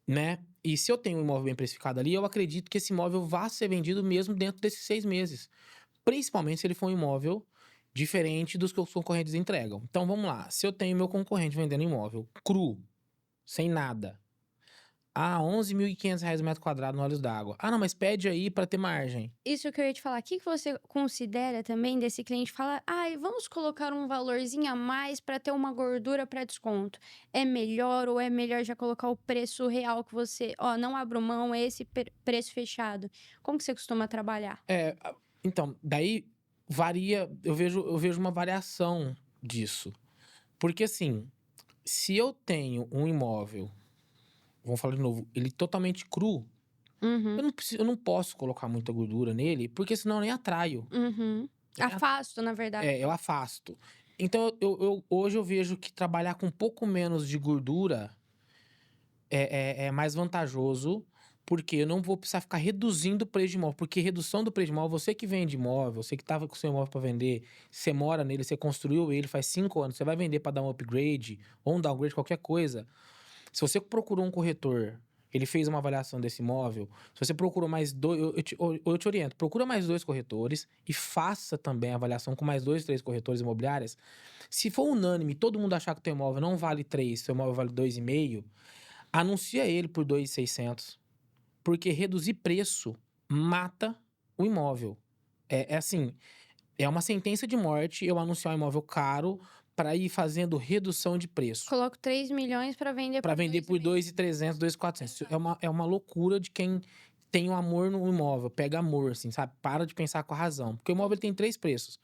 né? E se eu tenho um imóvel bem precificado ali, eu acredito que esse imóvel vá ser vendido mesmo dentro desses 6 meses. Principalmente se ele for um imóvel diferente dos que os concorrentes entregam. Então, vamos lá. Se eu tenho meu concorrente vendendo imóvel cru, sem nada, R$ 11.500 o metro quadrado no Olhos d'Água. Ah, não, mas pede aí pra ter margem. Isso que eu ia te falar. O que que você considera também desse cliente falar: "Ai, vamos colocar um valorzinho a mais para ter uma gordura para desconto". É melhor ou é melhor já colocar o preço real que você: "Ó, não abro mão, é esse preço fechado"? Como que você costuma trabalhar? Então, daí varia, eu vejo uma variação disso. Porque assim, se eu tenho um imóvel, vamos falar de novo, ele totalmente cru, Uhum, eu não posso colocar muita gordura nele, porque senão eu nem atraio. uhum. Eu nem a Afasto, na verdade. eu afasto. Então hoje eu vejo que trabalhar com um pouco menos de gordura é mais vantajoso, porque eu não vou precisar ficar reduzindo o preço de imóvel, porque redução do preço de imóvel, você que vende imóvel, você que estava com o seu imóvel para vender, você mora nele, você construiu ele faz 5 anos, você vai vender para dar um upgrade ou um downgrade, qualquer coisa. Se você procurou um corretor, ele fez uma avaliação desse imóvel, se você procurou mais dois, eu te oriento, procura mais 2 corretores e faça também a avaliação com mais 2, 3 corretores imobiliários. Se for unânime, todo mundo achar que o teu imóvel não vale 3, seu imóvel vale 2,5, anuncia ele por 2.600, porque reduzir preço mata o imóvel. É assim, é uma sentença de morte eu anunciar um imóvel caro para ir fazendo redução de preço. Coloco 3 milhões para vender Para por vender por 2,5. 2.300, 2.400. É uma loucura de quem tem o amor no imóvel. Pega amor, assim, sabe? Para de pensar com a razão. Porque o imóvel ele tem 3 preços.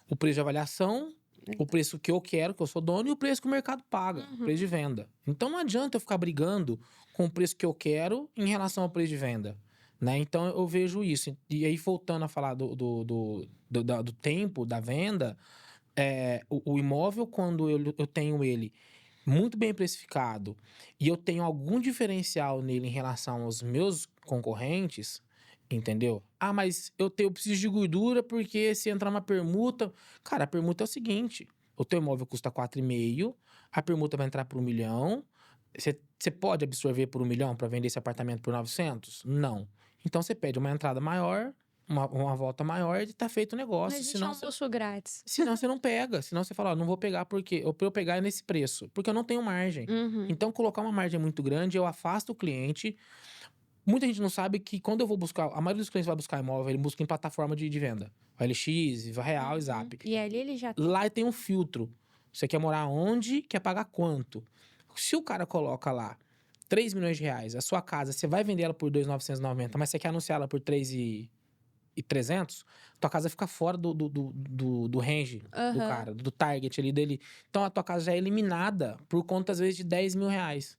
O preço de avaliação, o preço que eu quero, que eu sou dono, e o preço que o mercado paga, o preço de venda. Então não adianta eu ficar brigando com o preço que eu quero em relação ao preço de venda. Né? Então eu vejo isso. E aí, voltando a falar do tempo da venda, o imóvel, quando eu tenho ele muito bem precificado e eu tenho algum diferencial nele em relação aos meus concorrentes, entendeu? Ah, mas eu preciso de gordura porque se entrar uma permuta. Cara, a permuta é o seguinte: o teu imóvel custa 4,5, a permuta vai entrar por 1 milhão. Você pode absorver por 1 milhão para vender esse apartamento por 900? Não. Então você pede uma entrada maior, uma volta maior e tá feito o Não negócio. existe almoço grátis. Senão você não pega. Senão você fala, ó, não vou pegar porque pra eu pegar é nesse preço. Porque eu não tenho margem. Uhum. Então, colocar uma margem muito grande, eu afasto o cliente. Muita gente não sabe que quando eu vou buscar, a maioria dos clientes vai buscar imóvel, ele busca em plataforma de venda. OLX, Viva Real, Uhum. Zap. E ali ele já Lá tem um filtro. Você quer morar onde, quer pagar quanto. Se o cara coloca lá 3 milhões de reais, a sua casa, você vai vender ela por 2.990, mas você quer anunciar ela por 3.300, tua casa fica fora do range do Aham. cara, do target ali dele. Então a tua casa já é eliminada por conta, às vezes, de 10 mil reais.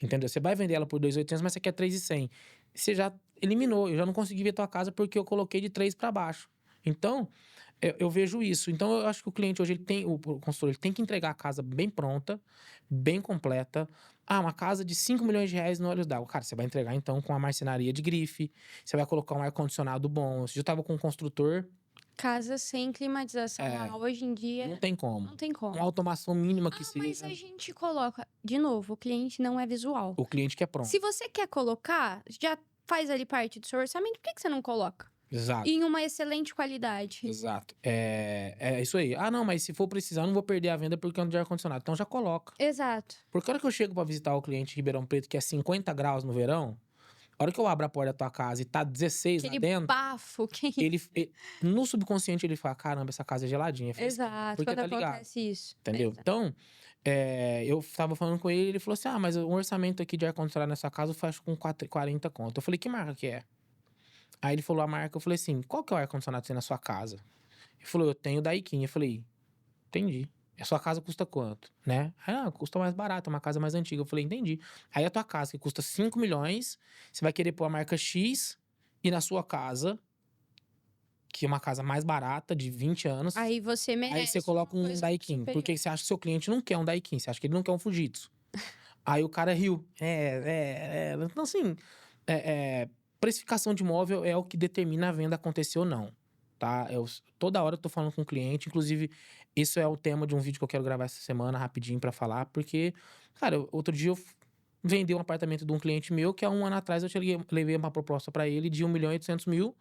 Entendeu? Você vai vender ela por 2.800, mas você quer 3.100. Você já eliminou. Eu já não consegui ver tua casa porque eu coloquei de 3 para baixo. Então, eu vejo isso. Então, eu acho que o cliente hoje, o consultor, ele tem que entregar a casa bem pronta, bem completa. Ah, uma casa de 5 milhões de reais no Olhos d'Água. Cara, você vai entregar, então, com a marcenaria de grife. Você vai colocar um ar-condicionado bom. Se eu tava com um construtor, Casa sem climatização é, lá hoje em não dia tem como. não tem como. Uma automação mínima que Ah, mas a seja, gente coloca. De novo, o cliente não é visual. o cliente quer pronto. Se você quer colocar, já faz ali parte do seu orçamento, por que que você não coloca? Exato. E em uma excelente qualidade. Exato. É isso aí. Ah, não, mas se for precisar, eu não vou perder a venda porque eu não de ar-condicionado. Então já coloca. Exato. Porque a hora que eu chego pra visitar o cliente em Ribeirão Preto, que é 50 graus no verão, a hora que eu abro a porta da tua casa e tá 16 lá Aquele dentro, bafo que. no subconsciente ele fala: caramba, essa casa é geladinha, fresquinha. Exato, Porque quando tá ligado. acontece isso. Entendeu? Exato. Então, eu tava falando com ele, ele falou assim: ah, mas um orçamento aqui de ar-condicionado nessa casa eu fecho com 40 conto. Eu falei: que marca que é? Aí ele falou a marca, eu falei assim: qual que é o ar-condicionado que tem na sua casa? Ele falou: eu tenho Daikin. Eu falei: entendi. A sua casa custa quanto, né? Ah, custa mais barato, é uma casa mais antiga. Eu falei: entendi. Aí a tua casa, que custa 5 milhões, você vai querer pôr a marca X, e na sua casa, que é uma casa mais barata, de 20 anos, Aí você aí merece você coloca uma um coisa Daikin. superior. Porque você acha que seu cliente não quer um Daikin, você acha que ele não quer um Fujitsu. Aí o cara riu. Então, assim, precificação de imóvel é o que determina a venda acontecer ou não, tá? Toda hora eu tô falando com o cliente, inclusive, isso é o tema de um vídeo que eu quero gravar essa semana, rapidinho, pra falar, porque, cara, outro dia eu vendi um apartamento de um cliente meu, que há 1 ano atrás eu levei uma proposta pra ele de 1.800.000.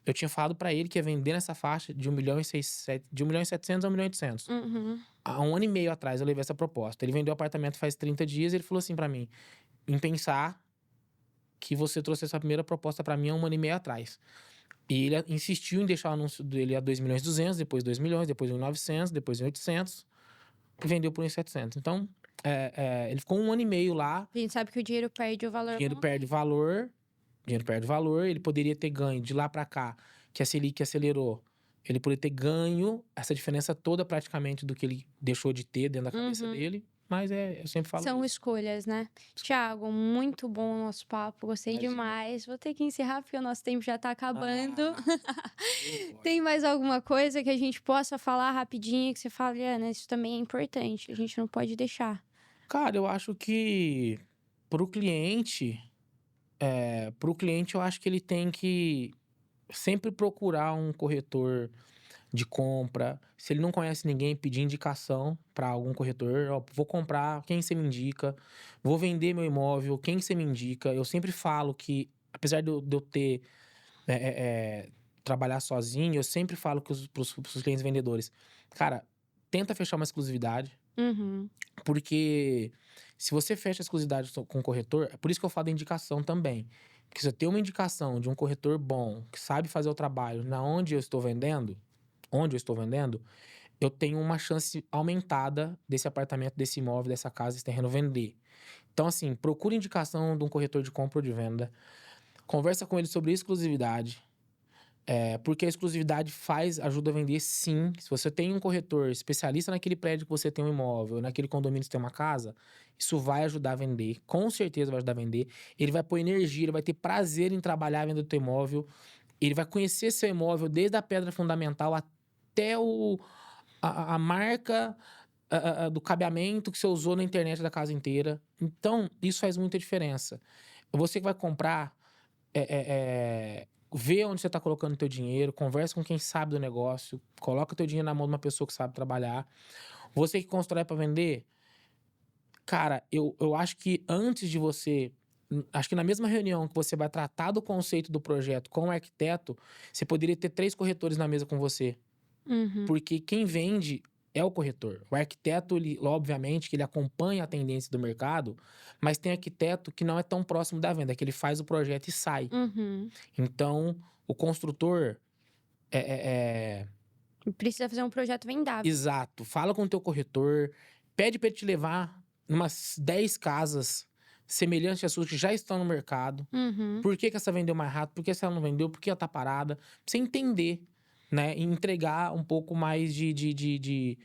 Eu tinha falado pra ele que ia vender nessa faixa de 1.700.000 a 1.800.000. Uhum. Há 1 ano e meio atrás eu levei essa proposta. Ele vendeu o apartamento faz 30 dias e ele falou assim pra mim: em pensar que você trouxe essa primeira proposta pra mim há 1 ano e meio atrás. E ele insistiu em deixar o anúncio dele a 2.200.000, depois 2 milhões, depois 1.900.000, depois 1.800.000, e vendeu por 1.700.000. Então, ele ficou 1 ano e meio lá, A gente sabe que o dinheiro perde o valor dinheiro com o perde tempo. valor, dinheiro perde valor, ele poderia ter ganho de lá pra cá, que a Selic acelerou, ele poderia ter ganho essa diferença toda praticamente do que ele deixou de ter dentro da cabeça Uhum. dele, mas eu sempre falo São isso. escolhas, né? Tiago, muito bom o nosso papo, gostei Imagina. demais. Vou ter que encerrar porque o nosso tempo já tá acabando. Não Tem pode. mais alguma coisa que a gente possa falar rapidinho que você fale, Ana, isso também é importante, a gente não pode deixar. Cara, eu acho que pro cliente, eu acho que ele tem que sempre procurar um corretor de compra. Se ele não conhece ninguém, pedir indicação para algum corretor. Ó, vou comprar, quem você me indica? Vou vender meu imóvel, quem você me indica? Eu sempre falo que, apesar de eu ter é, é, é, trabalhar sozinho, eu sempre falo que pros clientes vendedores, cara, tenta fechar uma exclusividade, Uhum. porque se você fecha a exclusividade com o corretor, é por isso que eu falo da indicação também. Porque se eu tenho uma indicação de um corretor bom, que sabe fazer o trabalho onde eu estou vendendo, eu tenho uma chance aumentada desse apartamento, desse imóvel, dessa casa, desse terreno vender. Então, assim, procura indicação de um corretor de compra ou de venda. Conversa com ele sobre exclusividade. Porque a exclusividade ajuda a vender, sim. Se você tem um corretor especialista naquele prédio que você tem um imóvel, naquele condomínio que você tem uma casa, isso vai ajudar a vender. Com certeza vai ajudar a vender. Ele vai pôr energia, ele vai ter prazer em trabalhar vendo o teu imóvel. Ele vai conhecer seu imóvel desde a pedra fundamental até a marca do cabeamento que você usou na internet da casa inteira. Então, isso faz muita diferença. Você que vai comprar, vê onde você está colocando o teu dinheiro, conversa com quem sabe do negócio, coloca o teu dinheiro na mão de uma pessoa que sabe trabalhar. Você que constrói para vender, cara, eu acho que antes de você... Acho que na mesma reunião que você vai tratar do conceito do projeto com o arquiteto, você poderia ter 3 corretores na mesa com você. Uhum. Porque quem vende é o corretor. O arquiteto, ele, obviamente, que ele acompanha a tendência do mercado, mas tem arquiteto que não é tão próximo da venda, que ele faz o projeto e sai. Uhum. Então, o construtor Precisa fazer um projeto vendável. exato. Fala com o teu corretor, pede para ele te levar umas 10 casas semelhantes às suas que já estão no mercado. Uhum. Por que essa vendeu mais rápido? Por que essa não vendeu? Por que ela tá parada? Pra você entender, né? E entregar um pouco mais de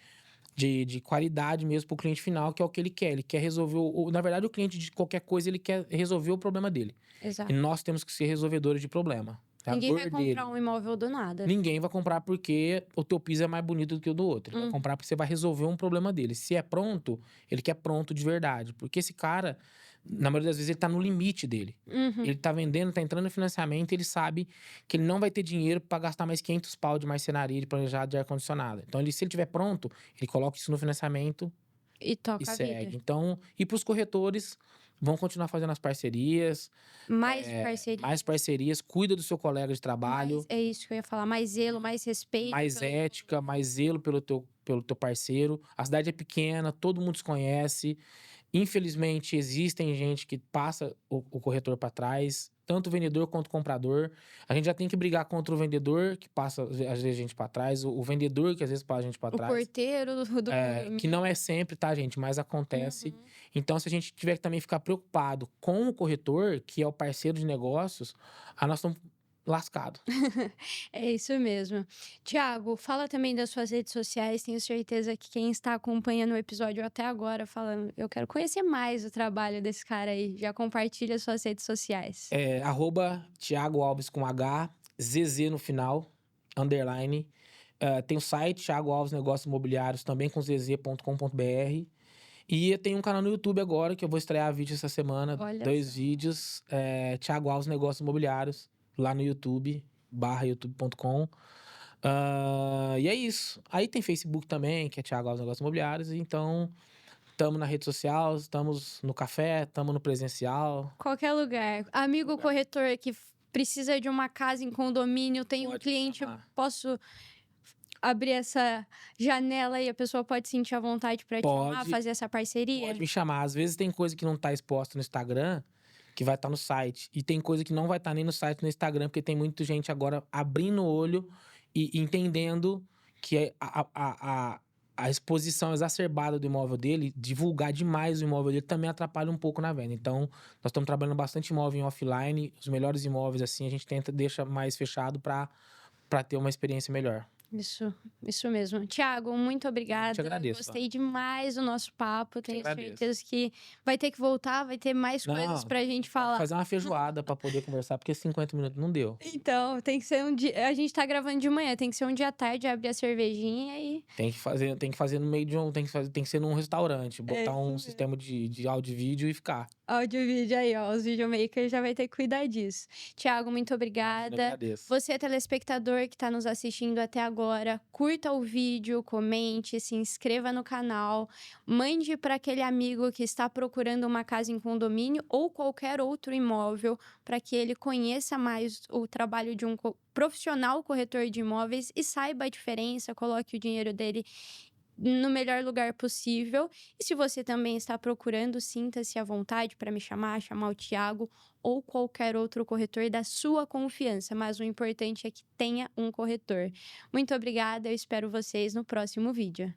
qualidade mesmo pro cliente final, que é o que ele quer. Ele quer resolver... Na verdade, o cliente de qualquer coisa, ele quer resolver o problema dele. E Exato. nós temos que ser resolvedores de problema. É a Ninguém vai dor comprar dele. um imóvel do nada. Ninguém vai comprar porque o teu piso é mais bonito do que o do outro. Ele vai comprar porque você vai resolver um problema dele. Se é pronto, ele quer pronto de verdade. Porque esse cara, na maioria das vezes, ele tá no limite dele. Uhum. Ele tá vendendo, tá entrando em financiamento, ele sabe que ele não vai ter dinheiro para gastar mais 500 pau de marcenaria de planejado de ar-condicionado. Então, se ele tiver pronto, ele coloca isso no financiamento E e toca a segue. vida. Então, e pros corretores, vão continuar fazendo as parcerias, Mais parceria. mais parcerias, cuida do seu colega de trabalho. É isso que eu ia falar. Mais zelo, mais respeito. Mais ética, mais zelo pelo teu parceiro. A cidade é pequena, todo mundo se conhece. Infelizmente, existem gente que passa o corretor para trás, tanto o vendedor quanto o comprador. A gente já tem que brigar contra o vendedor, que passa, às vezes, a gente para trás, o vendedor, que às vezes passa a gente para O trás. porteiro do Que não é sempre, tá, gente? Mas acontece. Então, se a gente tiver que também ficar preocupado com o corretor, que é o parceiro de negócios, nós estamos lascados. É isso mesmo. Tiago, fala também das suas redes sociais. Tenho certeza que quem está acompanhando o episódio até agora falando, eu quero conhecer mais o trabalho desse cara aí. Já compartilha suas redes sociais. Thiago Alves com H, ZZ no final, underline. Tem o site Thiago Alves Negócios Imobiliários, também com zz.com.br. E eu tenho um canal no YouTube agora, que eu vou estrear vídeo essa semana. Olha 2 só. vídeos. Thiago Alves Negócios Imobiliários, lá no YouTube, /youtube.com. E é isso. Aí tem Facebook também, que é Thiago Alves Negócios Imobiliários. Então, estamos na rede social, estamos no café, estamos no presencial. Qualquer lugar. Amigo Lugar. corretor que precisa de uma casa em condomínio, tem um Pode cliente, chamar. posso abrir essa janela e a pessoa pode sentir a vontade para te chamar, Pode. fazer essa parceria? Pode me chamar. Às vezes tem coisa que não tá exposta no Instagram, que vai estar no site. E tem coisa que não vai estar nem no site, no Instagram, porque tem muita gente agora abrindo o olho e entendendo que a exposição exacerbada do imóvel dele, divulgar demais o imóvel dele, também atrapalha um pouco na venda. Então, nós estamos trabalhando bastante imóvel em offline. Os melhores imóveis, assim, a gente deixa mais fechado para ter uma experiência melhor. Isso mesmo. Tiago, muito obrigada. Eu te agradeço. Gostei demais do nosso papo. Tenho agradeço. certeza que vai ter que voltar, vai ter mais Não, coisas pra gente falar. Fazer uma feijoada para poder conversar, porque 50 minutos não deu. Então, tem que ser um dia. A gente tá gravando de manhã, tem que ser um dia à tarde, abrir a cervejinha e. Tem que fazer no meio de um. Tem que ser num restaurante, botar isso um mesmo. sistema de áudio e vídeo e ficar. Áudio e vídeo aí, ó. Os videomakers já vai ter que cuidar disso. Tiago, muito Eu obrigada. agradeço. Você, telespectador que está nos assistindo até agora, curta o vídeo, comente, se inscreva no canal, mande para aquele amigo que está procurando uma casa em condomínio ou qualquer outro imóvel, para que ele conheça mais o trabalho de um profissional corretor de imóveis e saiba a diferença, coloque o dinheiro dele no melhor lugar possível. E se você também está procurando, sinta-se à vontade para me chamar o Thiago ou qualquer outro corretor da sua confiança, mas o importante é que tenha um corretor. Muito obrigada, eu espero vocês no próximo vídeo.